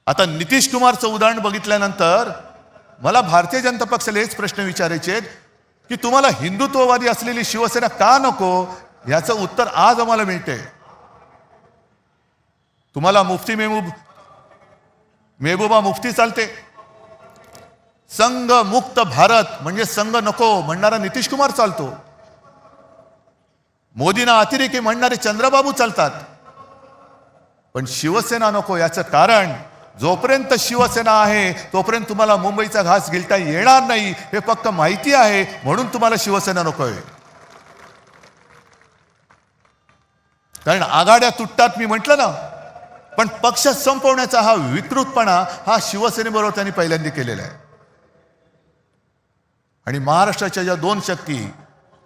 आता नितीश कुमारचं उदाहरण बघितल्यानंतर मला भारतीय जनता पक्षाला हेच प्रश्न विचारायचे आहेत की तुम्हाला हिंदुत्ववादी असलेली शिवसेना का नको, याचं उत्तर आज आम्हाला मिळते. तुम्हाला मुफ्ती मेहबूबा मुफ्ती चालते, संघ मुक्त भारत म्हणजे संघ नको म्हणणारा नितीश कुमार चालतो, मोदींना अतिरेकी म्हणणारे चंद्रबाबू चालतात, पण शिवसेना नको. याचं कारण जोपर्यंत शिवसेना आहे तोपर्यंत तुम्हाला मुंबईचा घास गिळता येणार नाही हे फक्त माहिती आहे, म्हणून तुम्हाला शिवसेना नकोय. कारण आघाड्या तुटतात मी म्हटलं ना, पण पक्ष संपवण्याचा हा विकृतपणा हा शिवसेनेबरोबर त्यांनी पहिल्यांदा केलेला आहे. आणि महाराष्ट्राच्या ज्या दोन शक्ती,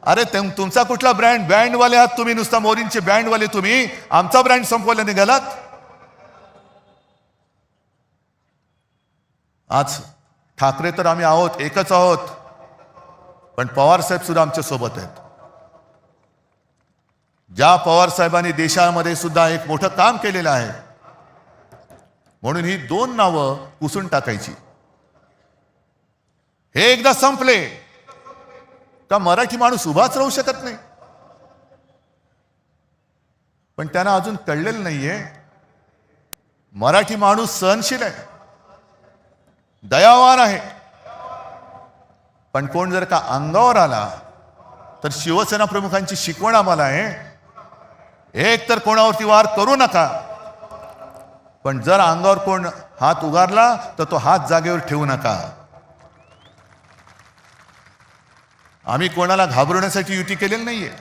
अरे तुमचा कुठला बँडवाले आहात तुम्ही, नुसता मोदींचे बँडवाले तुम्ही, आमचा ब्रँड संपवायला निघालात. आज ठाकरे तर आम्ही आहोत, एकच आहोत, पण पवार साहेब सुद्धा आमच्या सोबत आहेत. ज्या पवार साहेबांनी देशामध्ये सुद्धा एक मोठं काम केलेलं आहे, म्हणून ही दोन नावं पुसून टाकायची. हे एकदा संपले का मराठी माणूस उभाच राहू शकत नाही. पण त्यांना अजून कळलेलं नाहीये, मराठी माणूस सहनशील आहे, दयावान आहे, पण कोण जर का अंगावर आला तर शिवसेना प्रमुखांची शिकवण आम्हाला आहे, एक तर कोणावरती वार करू नका, पण जर अंगावर कोण हात उगारला तर तो हात जागेवर ठेवू नका. आम्ही कोणाला घाबरवण्यासाठी युती केलेली नाहीये,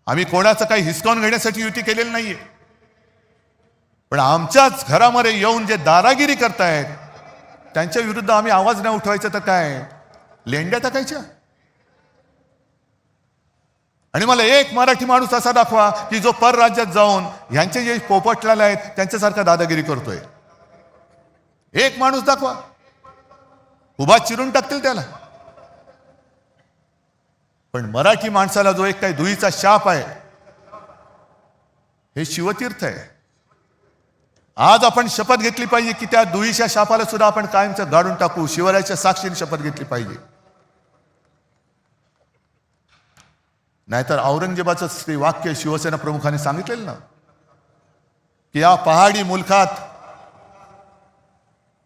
आम्ही कोणाचं काही हिसकावून घेण्यासाठी युती केलेली नाहीये, पण आमच्याच घरामध्ये येऊन जे दादागिरी करतायत त्यांच्या विरुद्ध आम्ही आवाज नाही उठवायचा तर काय लेंड्या टाकायच्या. आणि मला एक मराठी माणूस असा दाखवा की जो परराज्यात जाऊन ह्यांचे जे पोपटलाल आहेत त्यांच्यासारखा दादागिरी करतोय. एक माणूस दाखवा, उभा चिरून टाकतील त्याला. पण मराठी माणसाला जो एक काही धुळीचा शाप आहे हे शिवतीर्थ आहे. आज आपण शपथ घेतली पाहिजे की त्या धुळीच्या शापाला सुद्धा आपण कायमचं गाडून टाकू. शिवरायाच्या साक्षीने शपथ घेतली पाहिजे. नाहीतर औरंगजेबाचं ते वाक्य शिवसेना प्रमुखांनी सांगितलेलं ना की या पहाडी मुलखात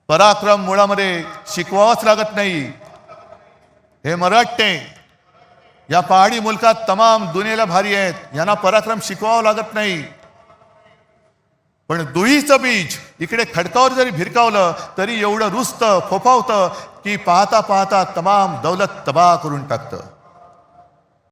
पराक्रम मुळामध्ये शिकवावंच लागत नाही. हे मराठे या पहाडी मुलखात तमाम दुनियेला भारी आहेत, यांना पराक्रम शिकवावं लागत नाही. पण धुळीचं बीज इकडे खडकावर जरी भिरकावलं तरी एवढं रुजतं फोफावतं की पाहता पाहता तमाम दौलत तबाह करून टाकतं.